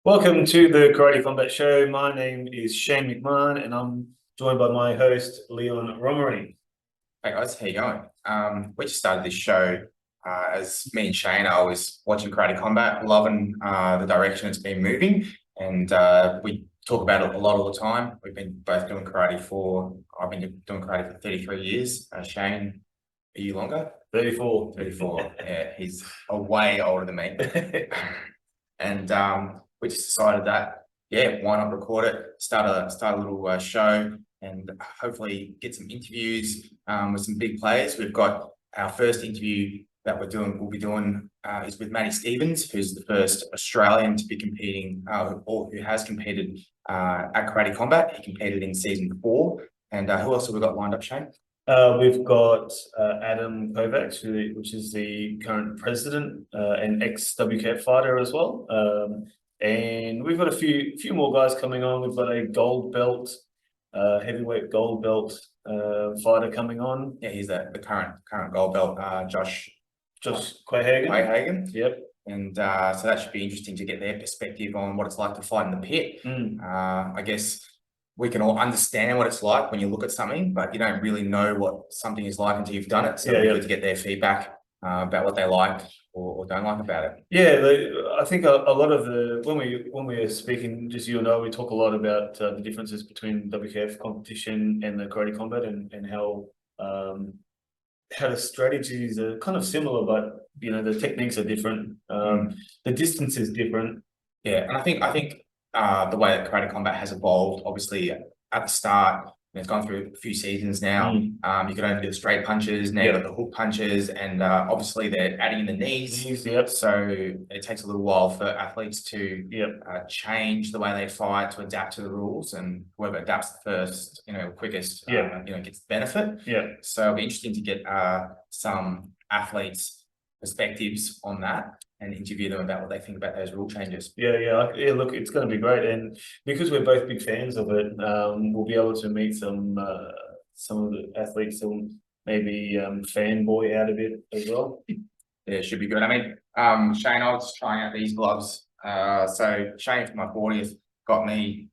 Welcome to the Karate Combat Show. My name is Cheyne McMahon, and I'm joined by my host, León Romary. Hey guys, how you going? We just started this show as me and Shane are always watching Karate Combat, loving the direction it's been moving, and we talk about it a lot all the time. We've been both doing karate I've been doing karate for 33 years. Shane, are you longer? 34. 34. Yeah, he's way older than me. And we just decided that, yeah, why not record it, start a little show, and hopefully get some interviews with some big players. We've got our first interview that we'll be doing is with Matty Stevens, who's the first Australian to be competing, or who has competed at Karate Combat. He competed in season 4. And who else have we got lined up, Shane? We've got Adam Kovacs, which is the current president and ex-WKF fighter as well. And we've got a few more guys coming on. We've got a gold belt, heavyweight gold belt fighter coming on. Yeah, he's the current gold belt, Josh Quayhagen. Yep. And so that should be interesting to get their perspective on what it's like to fight in the pit. I guess we can all understand what it's like when you look at something, but you don't really know what something is like until you've done it. So it's good to get their feedback about what they like or don't like about it. Yeah, I think a lot of when we are speaking, just you and I, we talk a lot about the differences between WKF competition and the Karate Combat, and how the strategies are kind of similar, but the techniques are different. The distance is different. Yeah, and I think the way that Karate Combat has evolved, obviously at the start, it's gone through a few seasons now. You could only do the straight punches, now you've got the hook punches, and obviously they're adding in the knees. So it takes a little while for athletes to change the way they fight, to adapt to the rules, and whoever adapts the first, quickest, gets the benefit. So it'll be interesting to get some athletes' perspectives on that and interview them about what they think about those rule changes. Yeah. Look, it's going to be great, and because we're both big fans of it, we'll be able to meet some of the athletes who maybe fanboy out of it as well. Yeah, it should be good. I mean, Shane, I was trying out these gloves. So Shane, for my 40th, got me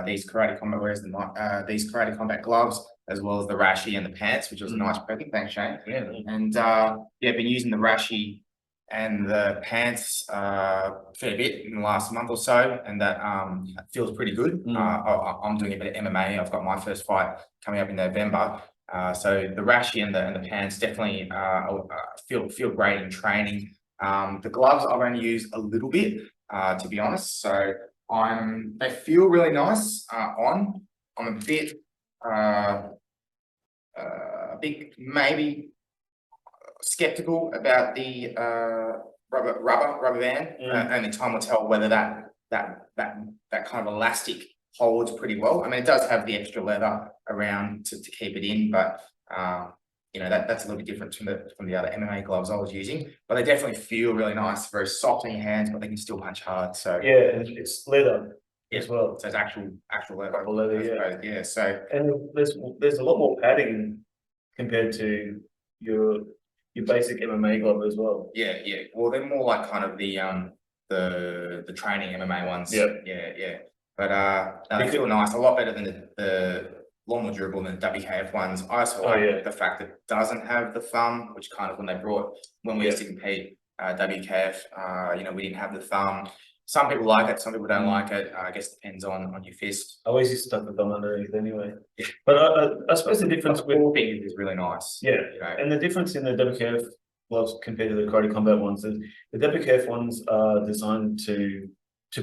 these Karate Combat gloves, as well as the rashi and the pants, which was a nice present. Thanks, Shane. Yeah. And been using the rashi and the pants a fair bit in the last month or so, and that feels pretty good. I'm doing a bit of MMA. I've got my first fight coming up in November. So the rashi and the pants definitely feel great in training. The gloves I've only used a little bit, to be honest. So they feel really nice on. I'm a bit maybe skeptical about the rubber band, and time will tell whether that kind of elastic holds pretty well. I mean, it does have the extra leather around to keep it in, but that's a little bit different from the other MMA gloves I was using. But they definitely feel really nice, very soft in your hands, but they can still punch hard. So yeah, and it's leather as well. So it's actual leather. Leather, yeah. So and there's a lot more padding compared to your basic MMA glove as well. Yeah. Well, they're more like kind of the training MMA ones. Yeah. But they feel nice, a lot better than the lot more durable than the WKF ones. I also like the fact that it doesn't have the thumb, which kind of when we used to compete WKF, we didn't have the thumb. Some people like it, some people don't like it. I guess it depends on your fist. I always used to stuff the thumb underneath anyway. But I suppose the difference with finger is really nice. Yeah, and the difference in the WKF gloves compared to the Karate Combat ones is the WKF ones are designed to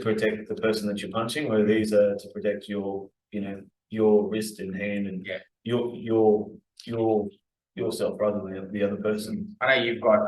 protect the person that you're punching, where these are to protect your wrist and hand and yourself rather than the other person. I know you've got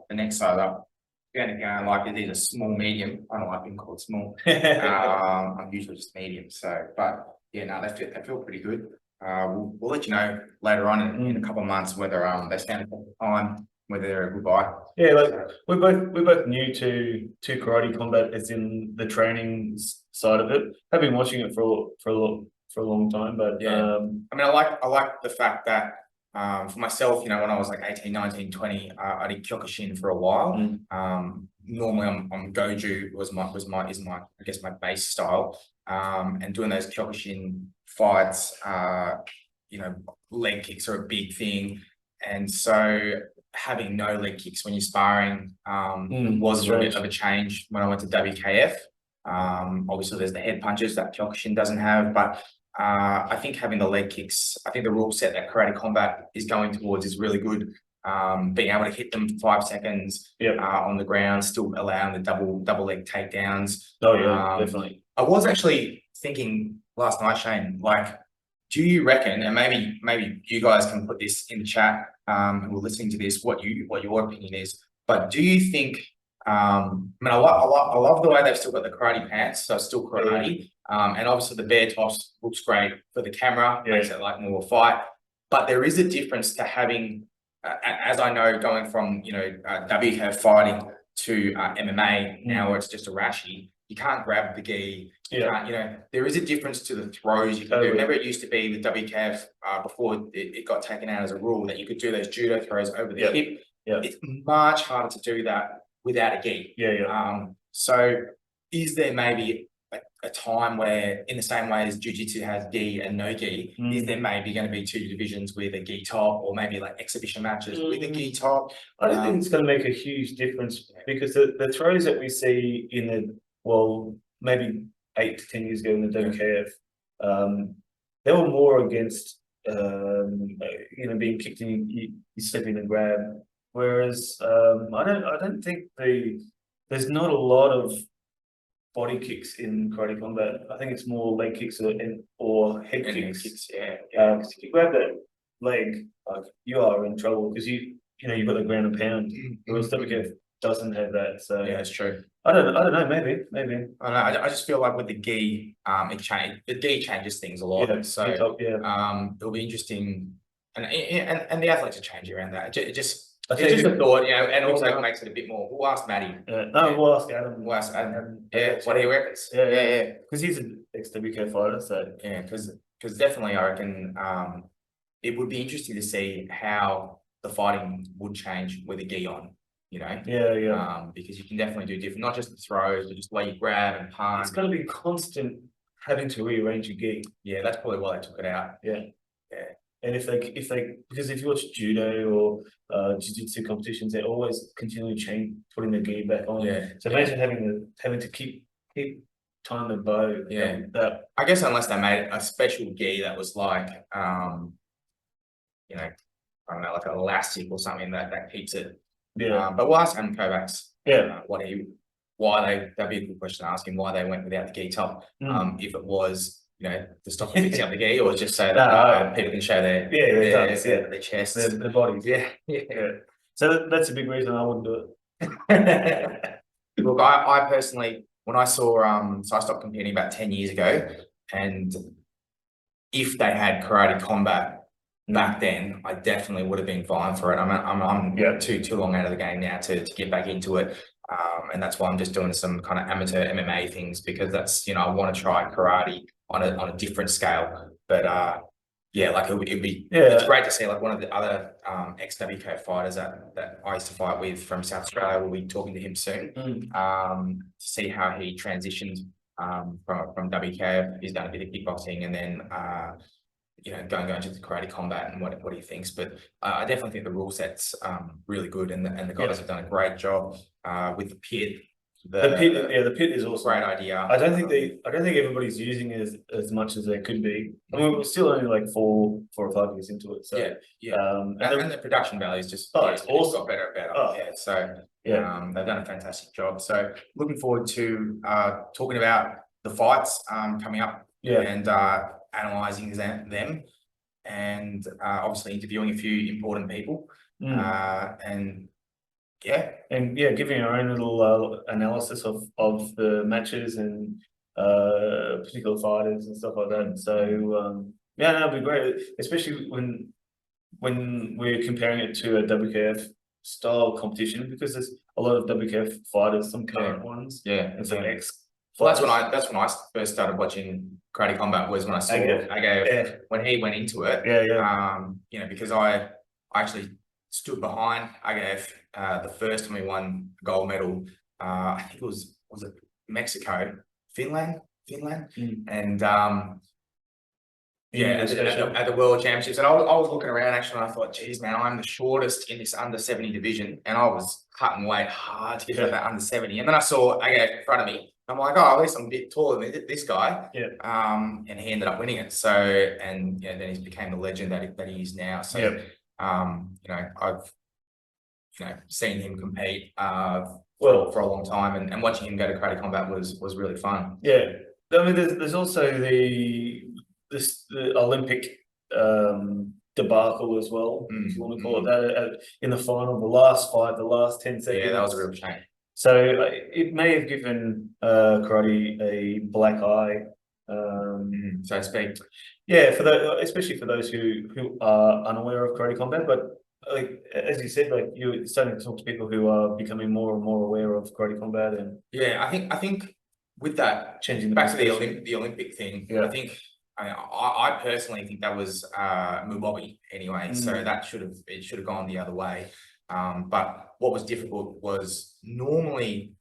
the next size up. Like these are small, medium. I don't like being called small. I'm usually just medium. So, but yeah, no, they feel pretty good. We'll let you know later on in a couple of months whether they stand the time, whether they're a good buy. Yeah, like we're both new to Karate Combat, as in the training side of it. I've been watching it for a long time, but yeah. I mean, I like the fact that for myself, when I was like 18, 19, 20, I did Kyokushin for a while. normally I'm Goju is my I guess my base style. And doing those Kyokushin fights, you know, leg kicks are a big thing. And so having no leg kicks when you're sparring was a little bit of a change when I went to WKF. Obviously there's the head punches that Kyokushin doesn't have, but I think having the leg kicks, I think the rule set that Karate Combat is going towards is really good. Being able to hit them for 5 seconds on the ground, still allowing the double leg takedowns. Oh yeah, definitely. I was actually thinking last night, Cheyne, like, do you reckon, and maybe you guys can put this in the chat, who are listening to this, what your opinion is, but do you think, I mean, I love the way they've still got the karate pants, so still karate, and obviously the bare tops looks great for the camera, makes it like more of a fight, but there is a difference to having, as I know, going from, you know, WKF fighting to MMA now, where it's just a rashi. You can't grab the gi. You can't, you know, there is a difference to the throws you can do. Remember, it used to be with WKF before it got taken out as a rule that you could do those judo throws over the hip. It's much harder to do that without a gi. So is there maybe a time where, in the same way as jiu-jitsu has gi and no gi, is there maybe going to be 2 divisions with a gi top, or maybe like exhibition matches with a gi top? I don't think it's going to make a huge difference, because the throws that we see in the, well, maybe 8 to 10 years ago in the WKF, they were more against, you know, being kicked and you slip in and grab. Whereas I don't think there's not a lot of body kicks in Karate Combat. I think it's more leg kicks or head kicks. If you grab that leg, you are in trouble, because you know you've got the ground and pound. Whereas WKF doesn't have that. So yeah, it's true. I don't know. Maybe. I don't know. I just feel like with the gi, the gi changes things a lot. So it'll be interesting, and the athletes are changing around that. It's just a thought, you know, and also it makes it a bit more. We'll ask Matty. We'll ask Adam. We'll ask Adam. What he reckons. Because he's an ex-WKF fighter, so because definitely I reckon it would be interesting to see how the fighting would change with a gi on. You know, because you can definitely do different, not just the throws, but just the way you grab and punch. It's going to be constant having to rearrange your gi. Yeah, that's probably why they took it out. And if they, because if you watch judo or jiu-jitsu competitions, they're always continually putting the gi back on. So imagine having to keep tying the bow. I guess unless they made a special gi that was like, you know, I don't know, like elastic or something that keeps it. But we'll ask Adam Kovacs. That'd be a good question to ask him, why they went without the gi top. If it was, you know, to stop them fixing up the gi, or just so that people can show their chests, their bodies. So that's a big reason I wouldn't do it. Look, I personally, when I saw, so I stopped competing about 10 years ago, and if they had Karate Combat back then, I definitely would have been fine for it. I'm too long out of the game now to get back into it, and that's why I'm just doing some kind of amateur MMA things, because that's, you know, I want to try karate on a different scale. But like it'd be it's great to see like one of the other ex-WKF fighters that I used to fight with from South Australia. We'll be talking to him soon to see how he transitioned from WKF. He's done a bit of kickboxing, and then you know, going to the Karate Combat, and what he thinks. But I definitely think the rule set's really good, and the guys have done a great job with the pit. The pit is also great idea. I don't think everybody's using it as much as they could be. I mean, we're still only like 4 or 5 years into it. So and the production value is just it's also got better and better. So they've done a fantastic job. So looking forward to talking about the fights coming up and analysing them, and obviously interviewing a few important people and giving our own little analysis of the matches and particular fighters and stuff like that. So that'd be great, especially when we're comparing it to a WKF style competition, because there's a lot of WKF fighters, some current ones, and some ex. Well, that's when I first started watching Karate Combat, was when I saw Agaev when he went into it. You know, because I actually stood behind Agaev the first time he won a gold medal I think was it Mexico, Finland, and yeah, at the World Championships, and I was looking around actually, and I thought, geez, man, I'm the shortest in this under 70 division, and I was cutting weight hard to get to that under 70. And then I saw in front of me, I'm like, oh, at least I'm a bit taller than this guy. Yeah. And he ended up winning it. So, and yeah, then he became the legend that he is now. So, you know, I've seen him compete for a long time, and watching him go to karate combat was really fun. Yeah, I mean, there's also the Olympic debacle as well, if you want to call it that, in the final, the last fight, the last 10 seconds. Yeah, that was a real shame. So it may have given karate a black eye, so to speak. Yeah, especially for those who are unaware of karate combat, but like as you said, like you're starting to talk to people who are becoming more and more aware of karate combat, and yeah, I think with that changing back to the Olympic thing, yeah. I think I personally think that was Mubabi anyway, so that should have gone the other way. But what was difficult was normally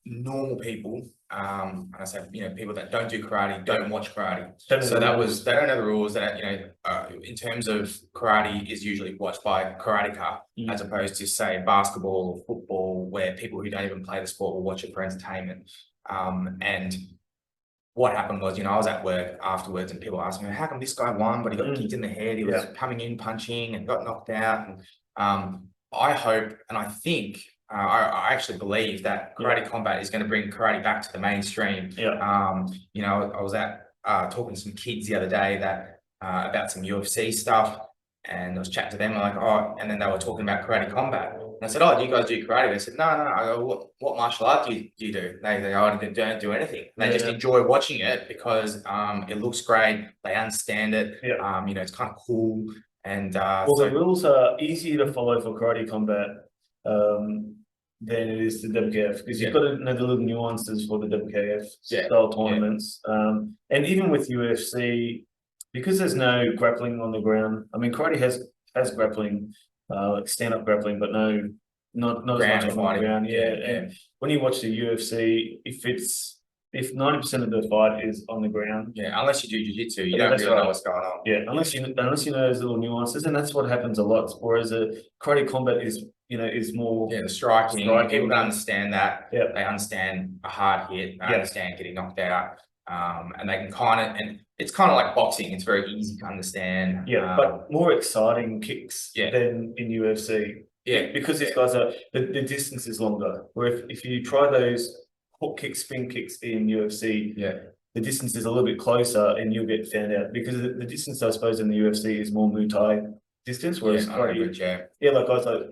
normal people, and I say, you know, people that don't do karate, don't watch karate. So they don't know the rules. That, you know, in terms of karate is usually watched by karateka, as opposed to say basketball or football, where people who don't even play the sport will watch it for entertainment. And what happened was, you know, I was at work afterwards and people asked me, how come this guy won, but he got kicked in the head? He was coming in punching and got knocked out. And I hope, and I think, I actually believe that karate combat is going to bring karate back to the mainstream. You know, I was talking to some kids the other day that about some UFC stuff, and I was chatting to them like, oh, and then they were talking about karate combat. And I said, oh, do you guys do karate? They said, no. I go, what martial art do you do? They don't do anything. They just enjoy watching it because it looks great. They understand it. You know, it's kind of cool. And well, the rules are easier to follow for karate combat than it is the WKF, because you've got to know the little nuances for the WKF style tournaments. And even with UFC, because there's no grappling on the ground. I mean, karate has grappling, like stand-up grappling, but not as much on the ground. And when you watch the UFC, if 90% of the fight is on the ground, unless you do jiu-jitsu, you don't really know what's going on. Unless you know those little nuances, and that's what happens a lot. Whereas a karate combat is more the striking. People don't understand that. They understand a hard hit. They understand getting knocked out. And they can and it's kind of like boxing. It's very easy to understand. But more exciting kicks than in UFC. Because these guys are the distance is longer. Where if you try those hook kicks, spin kicks in UFC, the distance is a little bit closer, and you'll get found out because the distance, I suppose, in the UFC is more Muay Thai distance, whereas karate, like guys like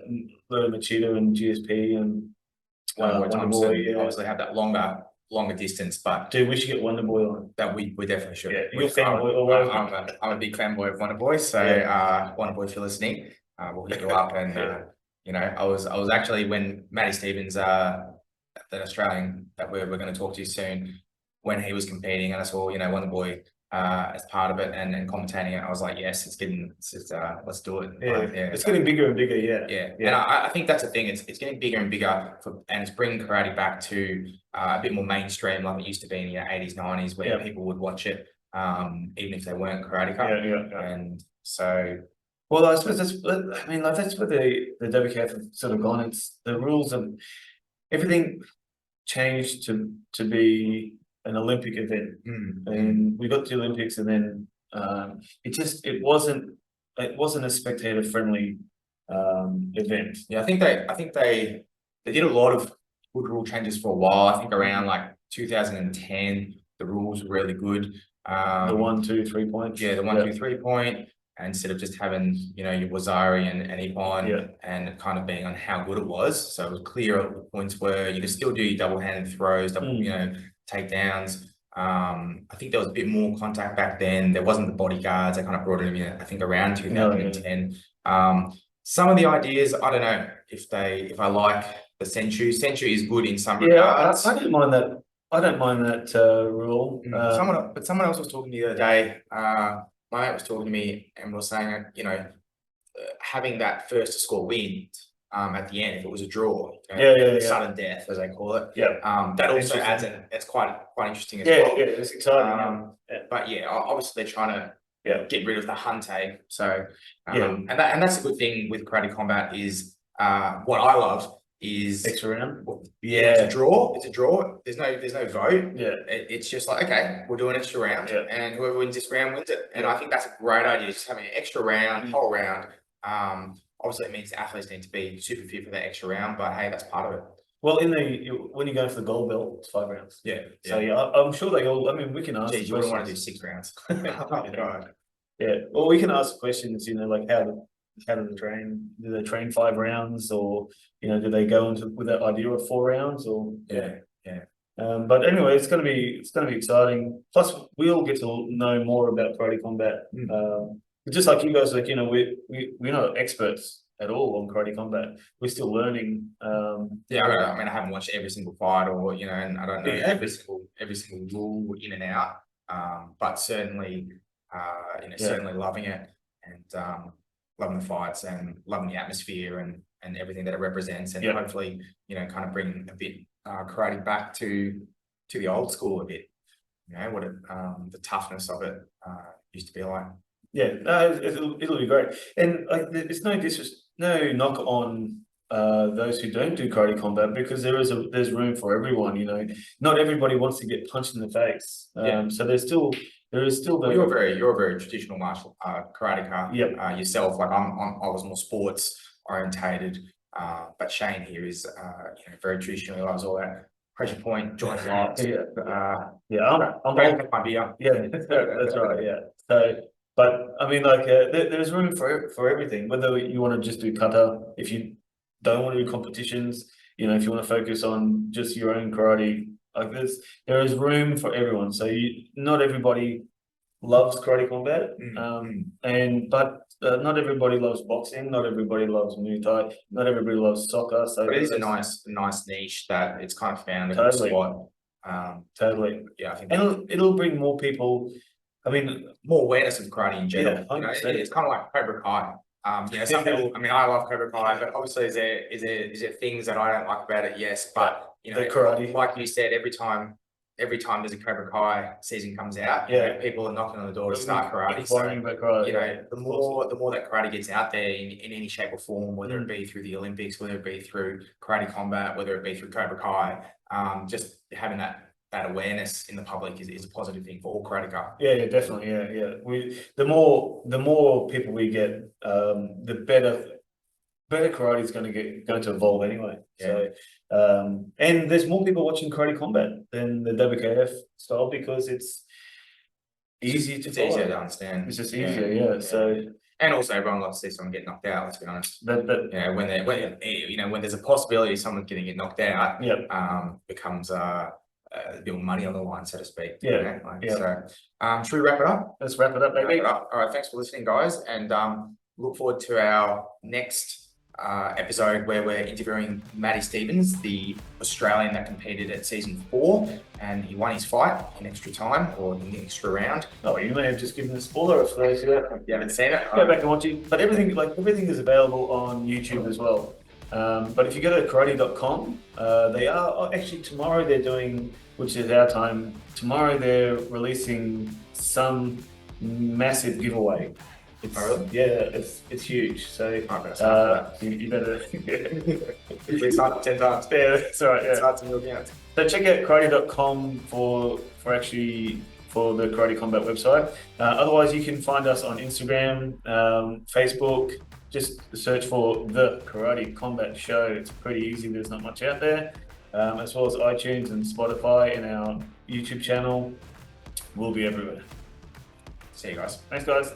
Machida and GSP and Wonder Boy, obviously have that longer distance. But dude, we should get Wonder Boy on. That we definitely should. You're a fanboy. I'm a big fanboy of Wonder Boy. So Wonder Boy, if you're listening, we'll hit you up. And you know, I was actually, when Matty Stevens, the Australian that we're going to talk to soon, when he was competing, and I saw, you know, Wonder Boy as part of it and commentating it, I was like, yes, let's do it. It's getting bigger and bigger. And I think that's the thing. It's getting bigger and bigger, and it's bringing karate back to a bit more mainstream, like it used to be in the 80s, 90s, where people would watch it, even if they weren't karateka. And so, well, I suppose that's where the WKF have sort of gone. It's the rules of everything changed to be an Olympic event, and we got to the Olympics, and then it wasn't a spectator friendly event. I think they did a lot of good rule changes for a while. I think around like 2010 the rules were really good. The 1, 2, 3 point. The 1, 2, 3 point. And instead of just having, you know, your Wazari and Ippon and kind of being on how good it was. So it was clear what the points were. You could still do your double-handed throws, you know, takedowns. I think there was a bit more contact back then. There wasn't the bodyguards. They kind of brought it in, I think, around 2010. Some of the ideas, I don't know if I like the Senchu. Senchu is good in some regards. I don't mind that. I don't mind that rule. Someone else was talking to me the other day. My mate was talking to me and was saying, you know, having that first to score win at the end if it was a draw. You know, sudden death, as they call it. That also adds in. It's quite interesting as well. Yeah, it's exciting. But yeah, obviously they're trying to get rid of the hunte. So and that's a good thing with karate combat is what I love is extra round. It's a draw. It's a draw. There's no vote. It's just like, okay, we'll do an extra round, and whoever wins this round wins it. And I think that's a great idea. Just having an extra round, whole round. Obviously it means athletes need to be super fit for that extra round, but hey, that's part of it. Well, when you go for the gold belt, it's 5 rounds. So I'm sure they all. I mean, we can ask. Geez, you wouldn't want to do 6 rounds. Well, we can ask questions. You know, like how do they train? Do they train 5 rounds, or you know, do they go into with that idea of 4 rounds, or but anyway, it's gonna be exciting. Plus, we'll get to know more about karate combat. Just like you guys, like, you know, we're not experts at all on karate combat. We're still learning. I mean, I haven't watched every single fight, or you know, and I don't know every single rule in and out. But certainly, you know, certainly loving it, and loving the fights, and loving the atmosphere, and everything that it represents, and hopefully, you know, kind of bring a bit karate back to the old school a bit. You know, what the toughness of it used to be like. It'll be great. And like, there's no knock on those who don't do karate combat, because there's room for everyone. You know, not everybody wants to get punched in the face. So there is still the. You're a very traditional martial karateka. Yourself, like I was more sports orientated, but Cheyne here is you know, very traditional. He loves all that pressure point, joint locks. I'm my beer. That's right. So. But I mean, like, there's room for everything. Whether you want to just do kata, if you don't want to do competitions, you know, if you want to focus on just your own karate, like there is room for everyone. So not everybody loves karate combat, but not everybody loves boxing. Not everybody loves Muay Thai. Not everybody loves soccer. So but it is a nice niche that it's kind of found a good spot. Totally. I think it'll bring more people. I mean, more awareness of karate in general. You know, it's kind of like Cobra Kai. You know, some people. I mean, I love Cobra Kai, but obviously, is there things that I don't like about it? Yes, but you know, karate, like you said, every time there's a Cobra Kai season comes out, you know, people are knocking on the door to start karate. So, you know, the more that karate gets out there in any shape or form, whether it be through the Olympics, whether it be through karate combat, whether it be through Cobra Kai, just having that awareness in the public is a positive thing for all karateka. Definitely. The more people we get, the better karate is going to evolve anyway. So and there's more people watching karate combat than the WKF style, because it's easier to understand. It's just easier. So, and also everyone loves to see someone get knocked out, let's be honest. But you know, when there's a possibility of someone getting knocked out, becomes a bit of money on the line, so to speak. So should we wrap it up? Let's wrap it up, baby. All right, thanks for listening, guys, and look forward to our next episode where we're interviewing Matty Stevens, the Australian that competed at season 4, and he won his fight in extra time, or in the extra round. Oh, you may have just given a spoiler for those who haven't seen it. Go back and watch it. But everything is available on YouTube as well. But if you go to karate.com, they are actually tomorrow they're doing, which is our time, tomorrow they're releasing some massive giveaway. It's huge. So you better it's not 10 times. That's right. It's hard to move out. So check out karate.com for the Karate Combat website. Otherwise, you can find us on Instagram, Facebook. Just search for the Karate Combat Show. It's pretty easy. There's not much out there. As well as iTunes and Spotify, and our YouTube channel. We'll be everywhere. See you guys. Thanks, guys.